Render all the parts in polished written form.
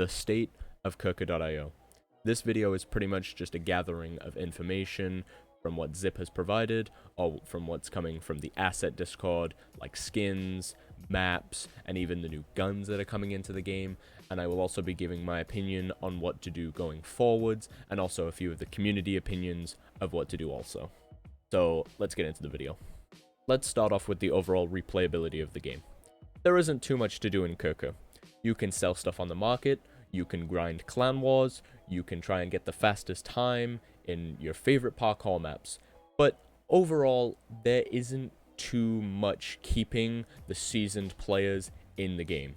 the State of Kirka.io. This video is pretty much just a gathering of information from what Zip has provided, or from what's coming from the asset Discord, like skins, maps, and even the new guns that are coming into the game. And I will also be giving my opinion on what to do going forwards, and also a few of the community opinions of what to do also. So let's get into the video. Let's start off with the overall replayability of the game. There isn't too much to do in Kirka. You can sell stuff on the market, you can grind clan wars, you can try and get the fastest time in your favorite parkour maps, but overall there isn't too much keeping the seasoned players in the game.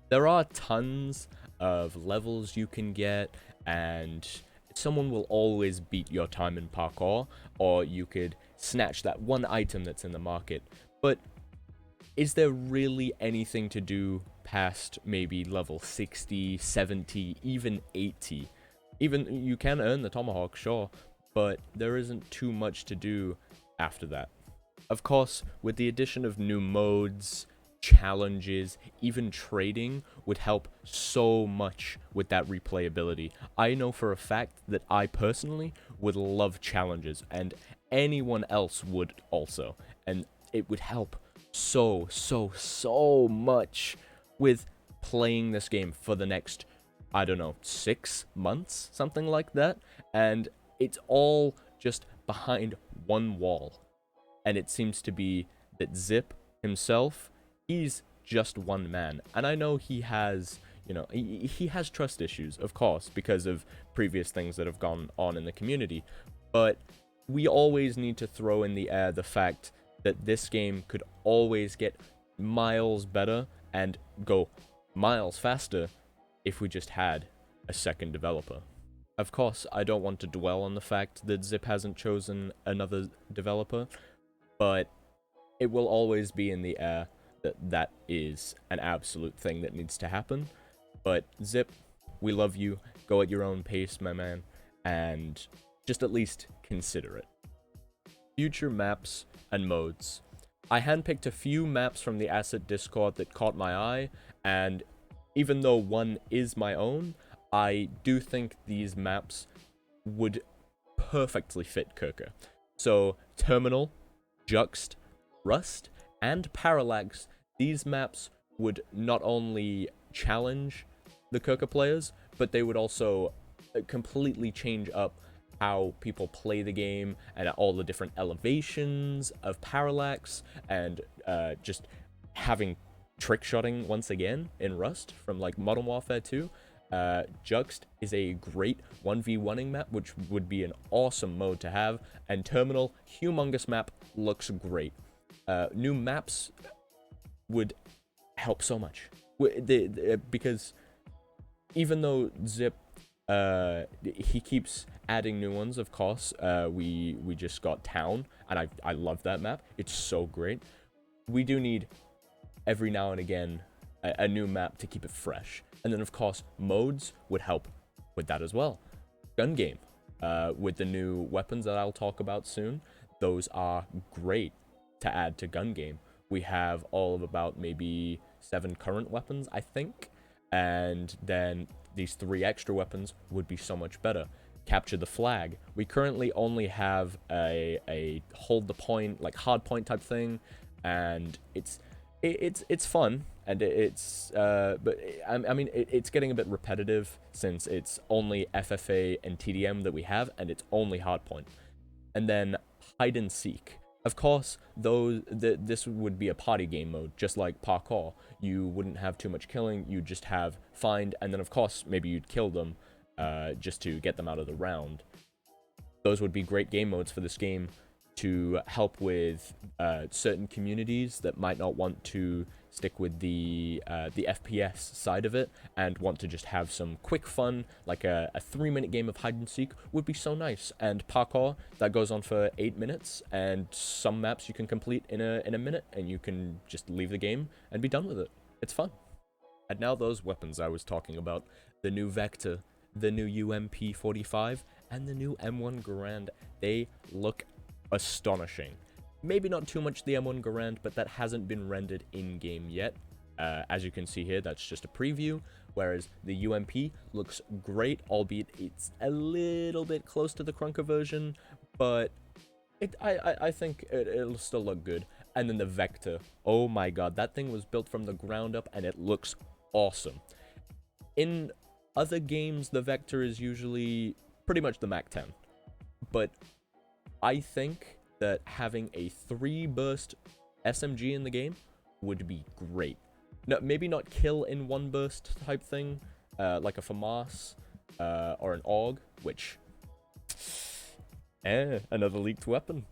There are tons of levels you can get, and someone will always beat your time in parkour, or you could snatch that one item that's in the market, but is there really anything to do past maybe level 60, 70, even 80? Even you can earn the tomahawk, sure, but there isn't too much to do after that. Of course, with the addition of new modes, challenges, even trading would help so much with that replayability. I know for a fact that I personally would love challenges, and anyone else would also, and it would help so much with playing this game for the next, I don't know, 6 months, something like that. And it's all just behind one wall. And it seems to be that Zip himself, he's just one man. And I know he has, he has trust issues, of course, because of previous things that have gone on in the community. But we always need to throw in the air the fact that this game could always get miles better and go miles faster if we just had a second developer. Of course, I don't want to dwell on the fact that Zip hasn't chosen another developer, but it will always be in the air that that is an absolute thing that needs to happen. But Zip, we love you. Go at your own pace, my man, and just at least consider it. Future maps and modes. I handpicked a few maps from the asset Discord that caught my eye, and even though one is my own, I do think these maps would perfectly fit Kirka. So Terminal, Juxt, Rust, and Parallax, these maps would not only challenge the Kirka players, but they would also completely change up how people play the game, and all the different elevations of Parallax, and just having trick shotting once again in Rust from like Modern Warfare 2. Juxt is a great 1v1ing map, which would be an awesome mode to have, and Terminal, humongous map, looks great. New maps would help so much, because even though Zip, he keeps adding new ones, of course. We just got Town, and I love that map. It's so great. We do need every now and again a new map to keep it fresh. And then of course modes would help with that as well. Gun game, with the new weapons that I'll talk about soon, those are great to add to gun game. We have all of about maybe 7 current weapons, I think, and then these 3 extra weapons would be so much better. Capture the flag. We currently only have a hold the point, like hard point type thing, and it's fun, and it's getting a bit repetitive since it's only FFA and TDM that we have, and it's only hard point. And then hide and seek. Of course, this would be a party game mode, just like parkour. You wouldn't have too much killing, you'd just have find, and then of course maybe you'd kill them just to get them out of the round. Those would be great game modes for this game to help with certain communities that might not want to stick with the FPS side of it and want to just have some quick fun, like a 3-minute game of hide and seek would be so nice. And parkour that goes on for 8 minutes, and some maps you can complete in a minute, and you can just leave the game and be done with it. It's fun. And now those weapons I was talking about, the new Vector, the new UMP45, and the new M1 Garand, they look astonishing. Maybe not too much the M1 Garand, but that hasn't been rendered in-game yet. As you can see here, that's just a preview, whereas the UMP looks great, albeit it's a little bit close to the Krunker version, but I think it'll still look good. And then the Vector, oh my god, that thing was built from the ground up, and it looks awesome. In other games, the Vector is usually pretty much the Mac 10, but I think that having a 3-burst SMG in the game would be great. No, maybe not kill in 1 burst type thing, like a FAMAS or an AUG, which... another leaked weapon.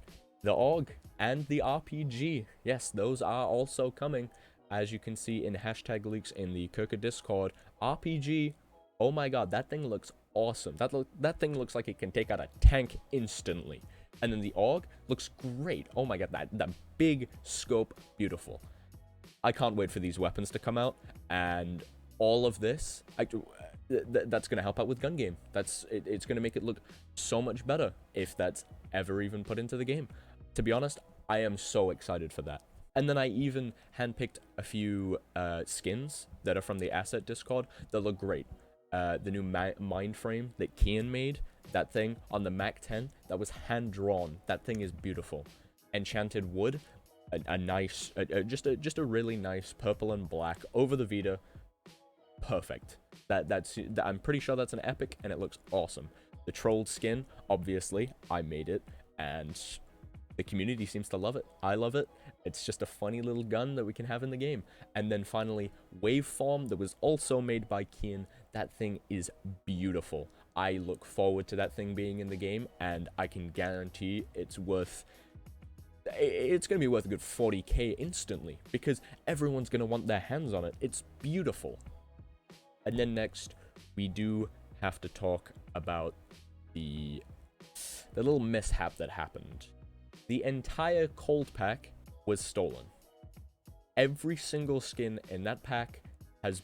The AUG and the RPG. Yes, those are also coming. As you can see in hashtag leaks in the Kirka Discord, RPG, oh my god, that thing looks awesome. That thing looks like it can take out a tank instantly. And then the AUG looks great. Oh my god, that big scope, beautiful. I can't wait for these weapons to come out, and all of this, that's going to help out with gun game. It's going to make it look so much better if that's ever even put into the game. To be honest, I am so excited for that. And then I even handpicked a few skins that are from the asset Discord that look great. The new mind frame that Kian made, that thing on the Mac 10, that was hand drawn. That thing is beautiful. Enchanted wood, just a really nice purple and black over the Vita. Perfect. I'm pretty sure that's an epic, and it looks awesome. The trolled skin, obviously, I made it, and the community seems to love it. I love it. It's just a funny little gun that we can have in the game. And then finally, Waveform, that was also made by Kian. That thing is beautiful. I look forward to that thing being in the game, and I can guarantee it's going to be worth a good 40k instantly, because everyone's going to want their hands on it. It's beautiful. And then next, we do have to talk about the little mishap that happened. The entire cold pack was stolen. Every single skin in that pack has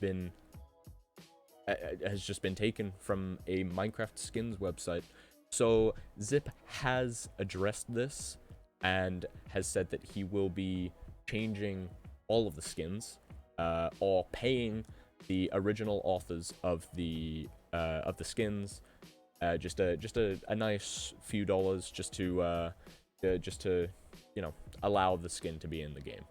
just been taken from a Minecraft skins website. So Zip has addressed this and has said that he will be changing all of the skins, or paying the original authors of the skins just a nice few dollars just to allow the skin to be in the game.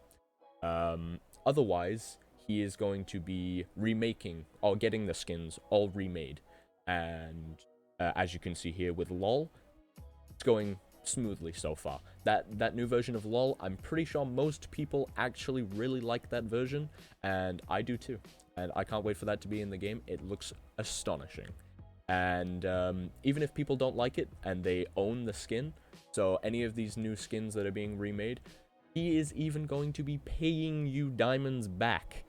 Otherwise, he is going to be remaking or getting the skins all remade, and as you can see here with LOL, it's going smoothly so far. That new version of LOL, I'm pretty sure most people actually really like that version, and I do too. And I can't wait for that to be in the game. It looks astonishing. And even if people don't like it and they own the skin, so any of these new skins that are being remade, he is even going to be paying you diamonds back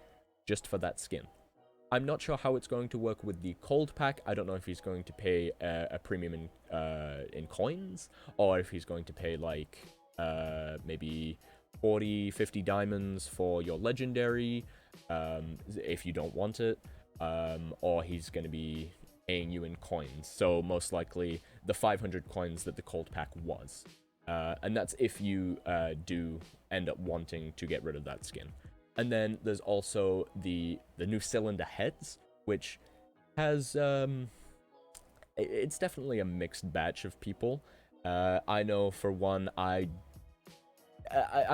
just for that skin. I'm not sure how it's going to work with the cold pack. I don't know if he's going to pay a premium in coins, or if he's going to pay like maybe 40, 50 diamonds for your legendary, if you don't want it, or he's going to be paying you in coins. So most likely the 500 coins that the cold pack was. And that's if you do end up wanting to get rid of that skin. And then there's also the new cylinder heads, which has it's definitely a mixed batch of people. I know for one, I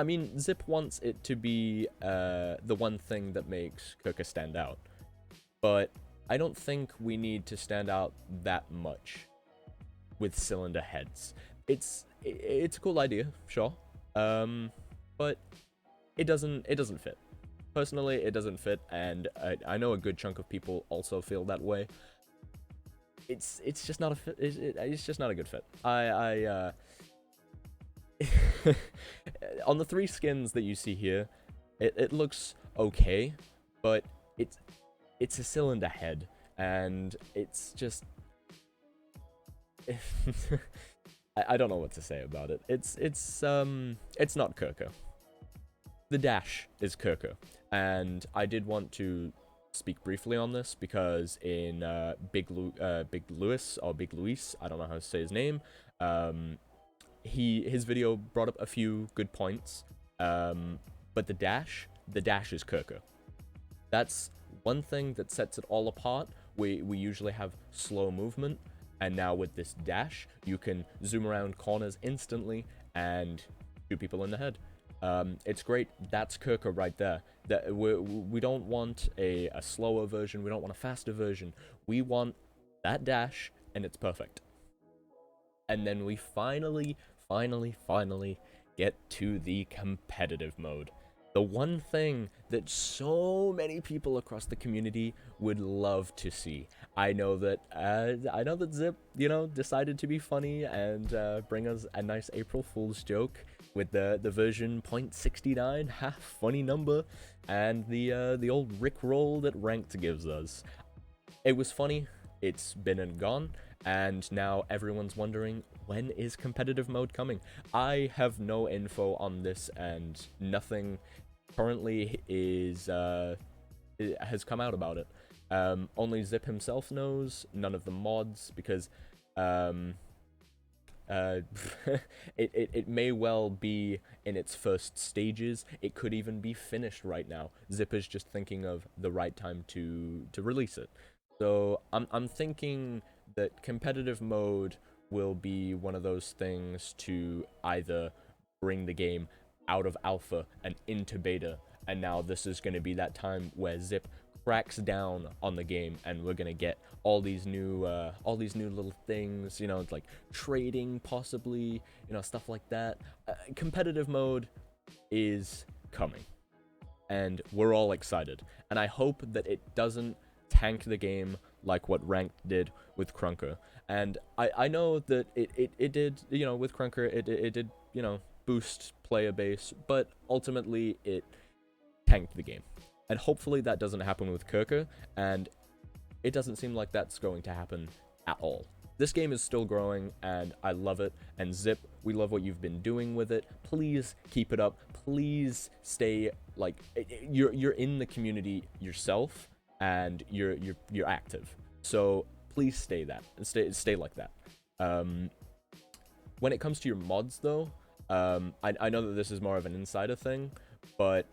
mean, Zip wants it to be the one thing that makes Kirka stand out, but I don't think we need to stand out that much with cylinder heads. It's a cool idea, sure, but it doesn't fit. Personally, it doesn't fit, and I know a good chunk of people also feel that way. It's just not a fit. It's just not a good fit. On the 3 skins that you see here, it looks okay, but it's a cylinder head, and it's just I don't know what to say about it. It's not Kirka. The dash is Kirka, and I did want to speak briefly on this because in Big Luis, I don't know how to say his name, his video brought up a few good points, but the dash is Kirka. That's one thing that sets it all apart. We usually have slow movement, and now with this dash, you can zoom around corners instantly and shoot people in the head. It's great. That's Kirka right there. That we don't want a slower version. We don't want a faster version. We want that dash, and it's perfect. And then we finally get to the competitive mode. The one thing that so many people across the community would love to see. I know that Zip, decided to be funny and bring us a nice April Fool's joke with the version .69, funny number, and the old Rickroll that Ranked gives us. It was funny. It's been and gone, and now everyone's wondering, when is competitive mode coming? I have no info on this, and nothing currently has come out about it. Only Zip himself knows, none of the mods, because it may well be in its first stages. It could even be finished right now. Zip is just thinking of the right time to release it. So I'm thinking that competitive mode will be one of those things to either bring the game out of alpha and into beta, and now this is going to be that time where Zip cracks down on the game, and we're gonna get all these new little things, like trading possibly, stuff like that. Competitive mode is coming, and we're all excited, and I hope that it doesn't tank the game like what Ranked did with Krunker. And I know that it did, with Krunker, it did, boost player base, but ultimately it tanked the game. And hopefully that doesn't happen with Kirka, and it doesn't seem like that's going to happen at all. This game is still growing, and I love it. And Zip, we love what you've been doing with it. Please keep it up. Please stay, you're in the community yourself, and you're active. So please stay like that. When it comes to your mods, though, I know that this is more of an insider thing, but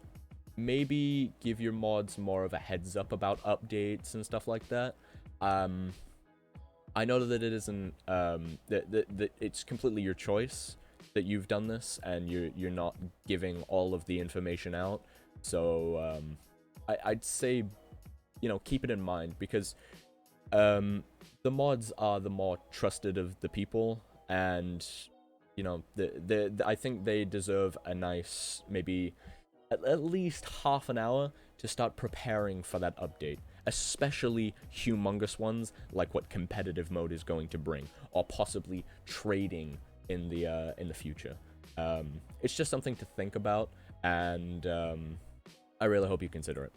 maybe give your mods more of a heads up about updates and stuff like that. I know that it isn't that it's completely your choice that you've done this, and you're not giving all of the information out. So I'd say, keep it in mind, because the mods are the more trusted of the people, and I think they deserve a nice, maybe at least half an hour to start preparing for that update, especially humongous ones like what competitive mode is going to bring, or possibly trading in the future. It's just something to think about, and I really hope you consider it.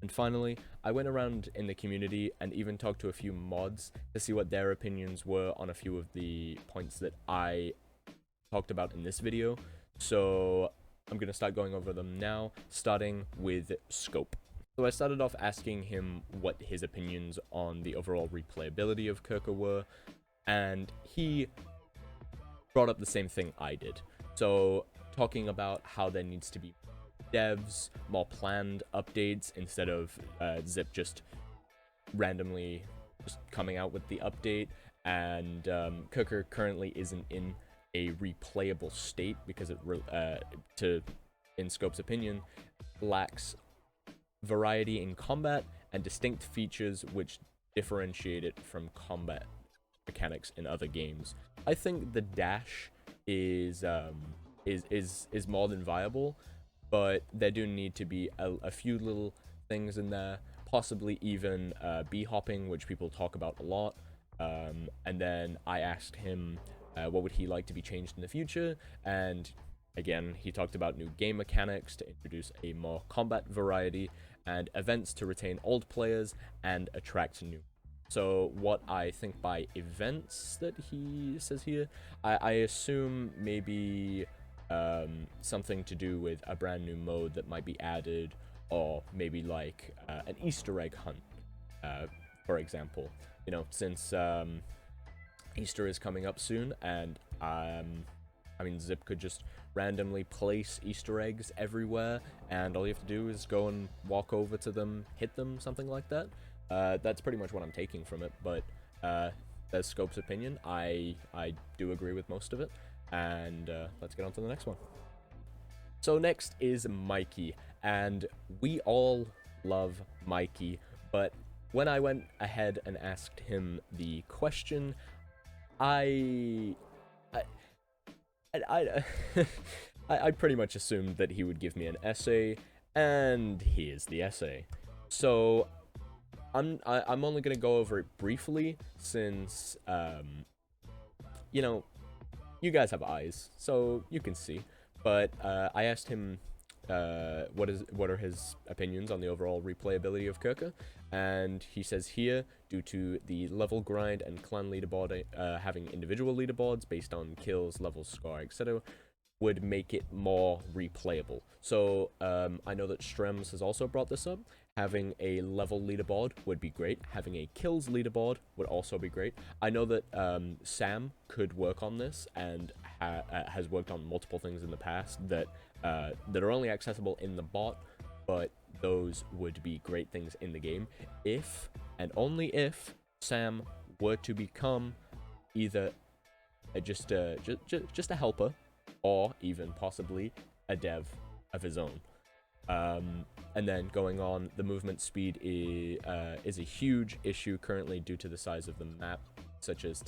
And finally, I went around in the community and even talked to a few mods to see what their opinions were on a few of the points that I talked about in this video. So I'm going to start going over them now, starting with Scope. So I started off asking him what his opinions on the overall replayability of Kirka were, and he brought up the same thing I did. So talking about how there needs to be devs, more planned updates, instead of Zip just randomly just coming out with the update, and Kirka currently isn't in a replayable state because it, in Scope's opinion, lacks variety in combat and distinct features which differentiate it from combat mechanics in other games. I think the dash is more than viable, but there do need to be a few little things in there, possibly even bee hopping, which people talk about a lot. And then I asked him what would he like to be changed in the future, and again, he talked about new game mechanics to introduce a more combat variety, and events to retain old players and attract new. So what I think by events that he says here, I assume maybe something to do with a brand new mode that might be added, or maybe like an Easter egg hunt, for example. Since Easter is coming up soon, and I mean, Zip could just randomly place Easter eggs everywhere, and all you have to do is go and walk over to them, hit them, something like that. That's pretty much what I'm taking from it, but that's Scope's opinion. I do agree with most of it, and let's get on to the next one. So next is Mikey, and we all love Mikey, but when I went ahead and asked him the question, I I pretty much assumed that he would give me an essay, and here's the essay. So I'm only gonna go over it briefly since you know, you guys have eyes, so you can see. But I asked him what are his opinions on the overall replayability of Kirka, and he says here, due to the level grind and clan leaderboard having individual leaderboards based on kills, levels, score, etc., would make it more replayable. So I know that Strems has also brought this up. Having a level leaderboard would be great. Having a kills leaderboard would also be great. I know that Sam could work on this and has worked on multiple things in the past that are only accessible in the bot, but those would be great things in the game if and only if Sam were to become either just a helper or even possibly a dev of his own. And then going on, the movement speed is a huge issue currently due to the size of the map, such as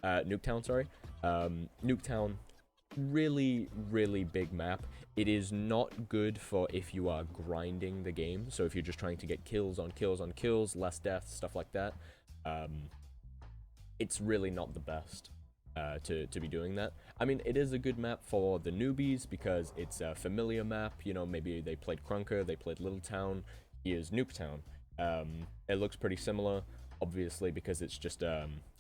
Nuketown, sorry. Nuketown, really big map. It is not good for if you are grinding the game, so if you're just trying to get kills on kills on kills, less deaths, stuff like that. It's really not the best to be doing that. I mean, it is a good map for the newbies because it's a familiar map. You know, maybe they played Krunker, they played Little Town. Here's Nuketown. It looks pretty similar, obviously, because it's just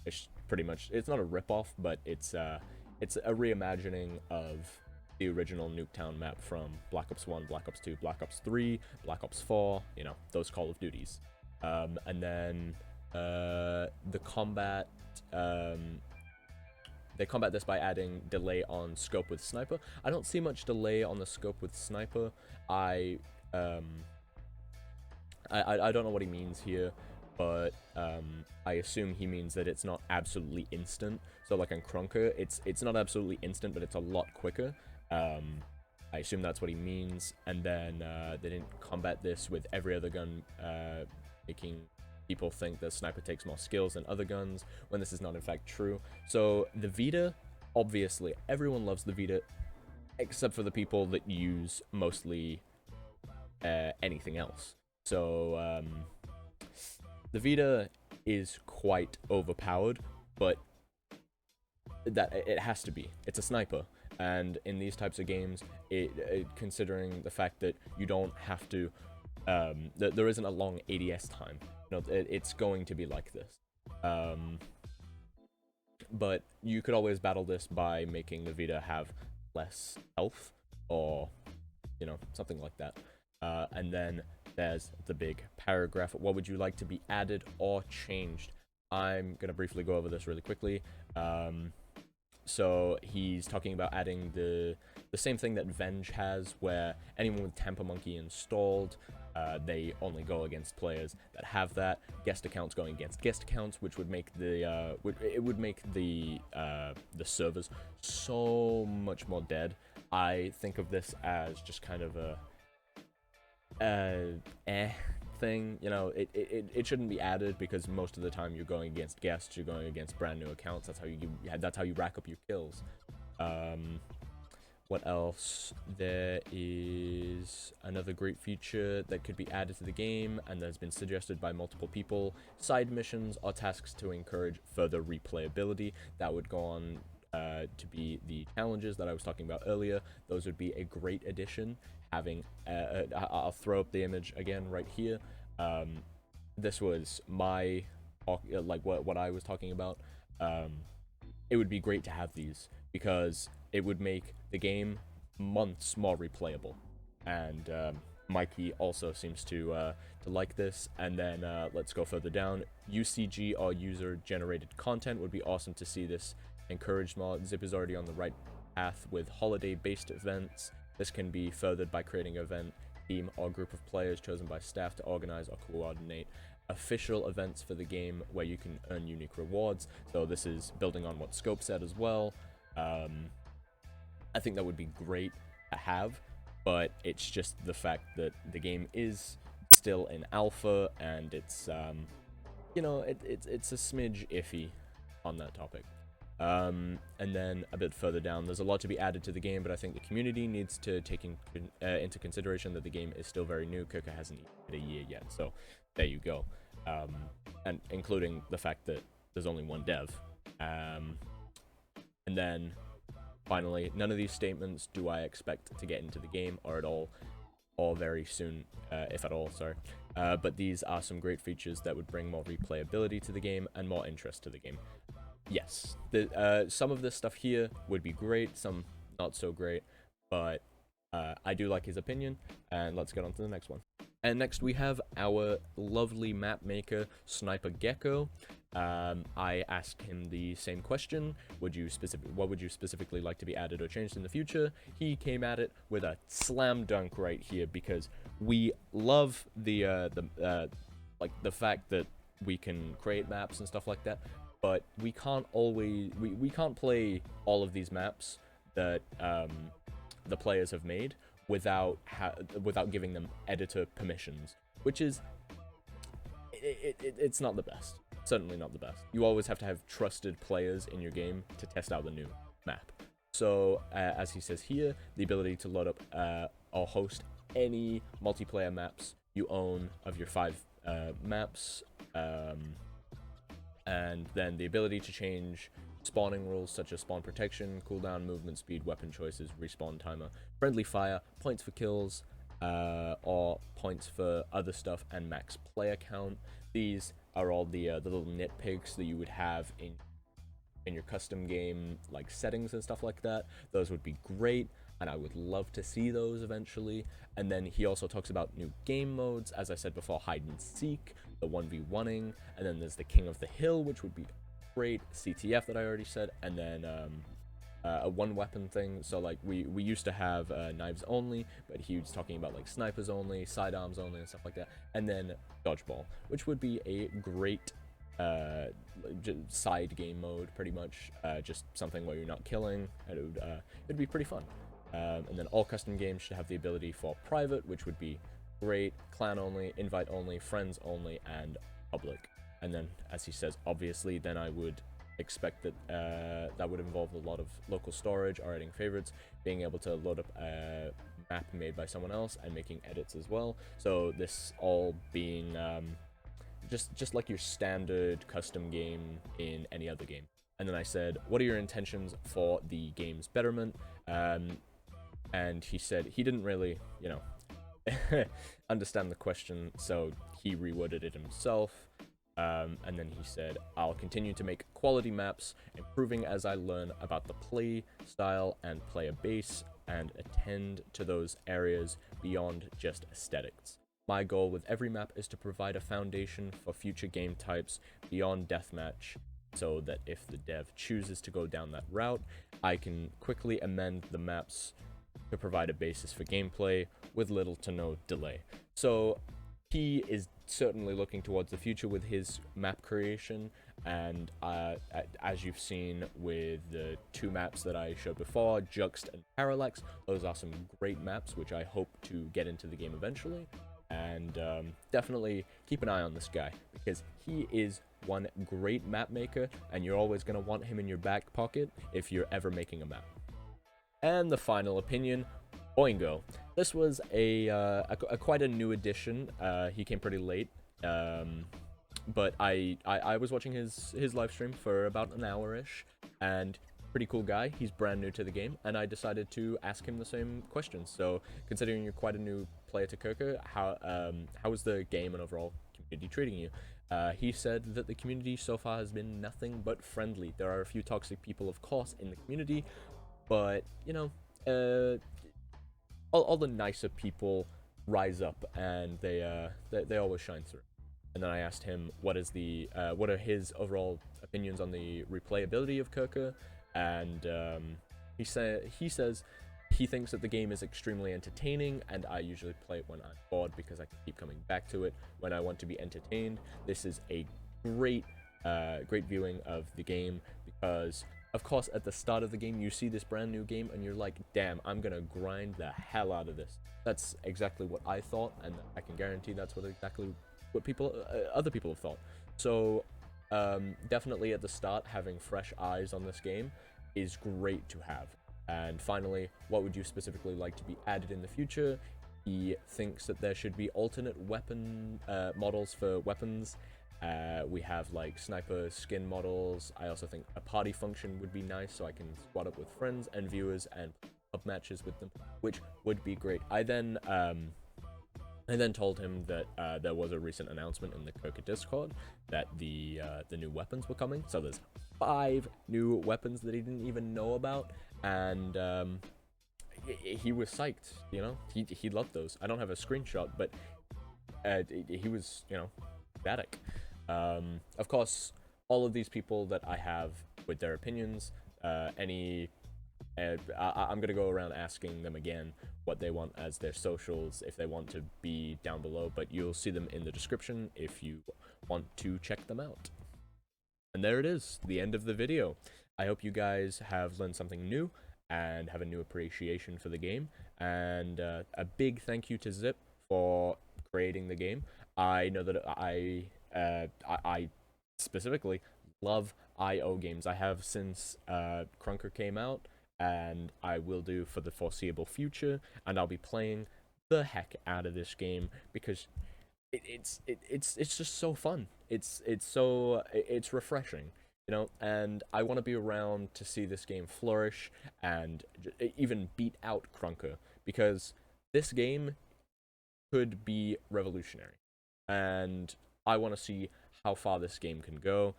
it's pretty much, it's not a ripoff, but it's a reimagining of the original Nuketown map from Black Ops 1, Black Ops 2, Black Ops 3, Black Ops 4, you know, those Call of Duties. And then the combat, they combat this by adding delay on scope with sniper. I don't see much delay on the scope with sniper. I don't know what he means here, but I assume he means that it's not absolutely instant. So like on Krunker, it's not absolutely instant, but it's a lot quicker. I assume that's what he means. And then they didn't combat this with every other gun, making people think that sniper takes more skills than other guns, when this is not in fact true. So the Vita, obviously, everyone loves the Vita, except for the people that use mostly anything else. So the Vita is quite overpowered, but that it has to be. It's a sniper, and in these types of games, considering the fact that you don't have to, there isn't a long ADS time. You know, it's going to be like this. But you could always battle this by making the Vita have less health, or, you know, something like that. And then there's the big paragraph. What would you like to be added or changed? I'm going to briefly go over this really quickly. So he's talking about adding the same thing that Venge has, where anyone with Tamper Monkey installed, they only go against players that have that. Guest accounts going against guest accounts, which would make the the servers so much more dead. I think of this as just kind of a thing. You know, it shouldn't be added because most of the time you're going against guests, you're going against brand new accounts. That's how you rack up your kills. What else? There is another great feature that could be added to the game and that has been suggested by multiple people. Side missions or tasks to encourage further replayability. That would go on to be the challenges that I was talking about earlier. Those would be a great addition. Having, I'll throw up the image again right here. This was my, like what I was talking about. It would be great to have these because it would make the game months more replayable. And Mikey also seems to like this. And then let's go further down. UCG or user generated content would be awesome to see this encouraged more. Zip is already on the right path with holiday-based events. This can be furthered by creating an event team or group of players chosen by staff to organize or coordinate official events for the game where you can earn unique rewards. So this is building on what Scope said as well. I think that would be great to have, but it's just the fact that the game is still in alpha, and it's it's a smidge iffy on that topic. And then a bit further down, there's a lot to be added to the game, but I think the community needs to take into consideration that the game is still very new. Kirka hasn't hit a year yet, so there you go. And including the fact that there's only one dev. And then finally, none of these statements do I expect to get into the game or at all, or very soon, if at all, sorry. But these are some great features that would bring more replayability to the game and more interest to the game. Yes, some of this stuff here would be great, some not so great, but I do like his opinion, and let's get on to the next one. And next we have our lovely map maker, Sniper Gecko. I asked him the same question, what would you specifically like to be added or changed in the future? He came at it with a slam dunk right here, because we love the fact that we can create maps and stuff like that, but we can't always, we can't play all of these maps that the players have made without giving them editor permissions, which is it's not the best. Certainly not the best. You always have to have trusted players in your game to test out the new map. So as he says here, the ability to load up or host any multiplayer maps you own of your 5 maps, and then the ability to change spawning rules such as spawn protection, cooldown, movement speed, weapon choices, respawn timer, friendly fire, points for kills, or points for other stuff, and max player count. These are all the little nitpicks that you would have in your custom game like settings and stuff like that. Those would be great, and I would love to see those eventually. And then he also talks about new game modes, as I said before, hide and seek, the 1v1ing, and then there's the King of the Hill, which would be great, CTF that I already said, and then a one weapon thing. So like we used to have knives only, but he was talking about like snipers only, sidearms only, and stuff like that, and then dodgeball, which would be a great side game mode, pretty much, just something where you're not killing, and it'd be pretty fun. And then all custom games should have the ability for private, which would be great, clan only, invite only, friends only, and public. And then, as he says, obviously, then I would expect that that would involve a lot of local storage, or adding favorites, being able to load up a map made by someone else, and making edits as well. So this all being just like your standard custom game in any other game. And then I said, what are your intentions for the game's betterment? And he said he didn't really, understand the question, so he reworded it himself. And then he said, I'll continue to make quality maps, improving as I learn about the play style and player base, and attend to those areas beyond just aesthetics. My goal with every map is to provide a foundation for future game types beyond deathmatch, so that if the dev chooses to go down that route, I can quickly amend the maps to provide a basis for gameplay with little to no delay. So he is certainly looking towards the future with his map creation, and as you've seen with the 2 maps that I showed before, Juxt and Parallax, those are some great maps which I hope to get into the game eventually. And definitely keep an eye on this guy, because he is one great map maker, and you're always going to want him in your back pocket if you're ever making a map. And the final opinion, Boingo. This was a quite a new addition. He came pretty late, but I was watching his live stream for about an hour-ish, and pretty cool guy. He's brand new to the game, and I decided to ask him the same questions. So, considering you're quite a new player to Kirka, how is the game and overall community treating you? He said that the community so far has been nothing but friendly. There are a few toxic people, of course, in the community, but all the nicer people rise up, and they always shine through. And then I asked him what are his overall opinions on the replayability of Kirka, and He says he thinks that the game is extremely entertaining, and I usually play it when I'm bored because I can keep coming back to it when I want to be entertained. This is a great viewing of the game because, of course, at the start of the game, you see this brand new game, and you're like, damn, I'm gonna grind the hell out of this. That's exactly what I thought, and I can guarantee that's exactly what other people have thought. So, definitely at the start, having fresh eyes on this game is great to have. And finally, what would you specifically like to be added in the future? He thinks that there should be alternate weapon models for weapons. We have like sniper skin models. I also think a party function would be nice, so I can squad up with friends and viewers and pub matches with them, which would be great. I then told him that there was a recent announcement in the Kirka Discord that the new weapons were coming. So there's 5 new weapons that he didn't even know about, and he was psyched. You know, he loved those. I don't have a screenshot, but he was, you know, ecstatic. Of course, all of these people that I have with their opinions, I'm gonna go around asking them again what they want as their socials, if they want to be down below, but you'll see them in the description if you want to check them out. And there it is, the end of the video. I hope you guys have learned something new and have a new appreciation for the game, and a big thank you to Zip for creating the game. I know that I specifically love IO games. I have since Krunker came out, and I will do for the foreseeable future, and I'll be playing the heck out of this game because it's just so fun. It's refreshing, you know, and I want to be around to see this game flourish and even beat out Krunker, because this game could be revolutionary, and I want to see how far this game can go,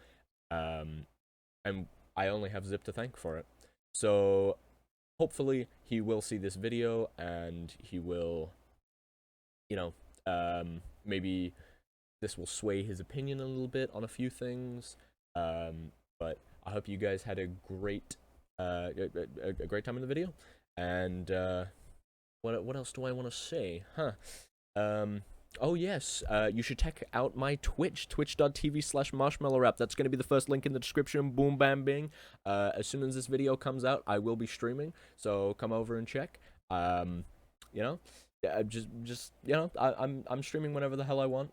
and I only have Zip to thank for it. So hopefully he will see this video and he will, you know, maybe this will sway his opinion a little bit on a few things. But I hope you guys had a great time in the video. And what else do I want to say? Oh yes, you should check out my Twitch, twitch.tv/marshmallowrap. That's going to be the first link in the description. Boom, bam, bing. As soon as this video comes out, I will be streaming, so come over and check. You know, yeah, just you know, I'm streaming whenever the hell I want.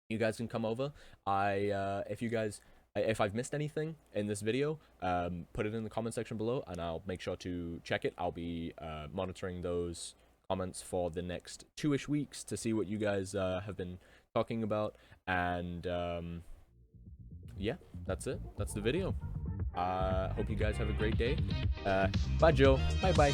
You guys can come over. If I've missed anything in this video, put it in the comment section below, and I'll make sure to check it. I'll be monitoring those comments for the next 2-ish weeks to see what you guys have been talking about, and yeah, that's it. That's the video. Hope you guys have a great day. Bye, Joe. Bye.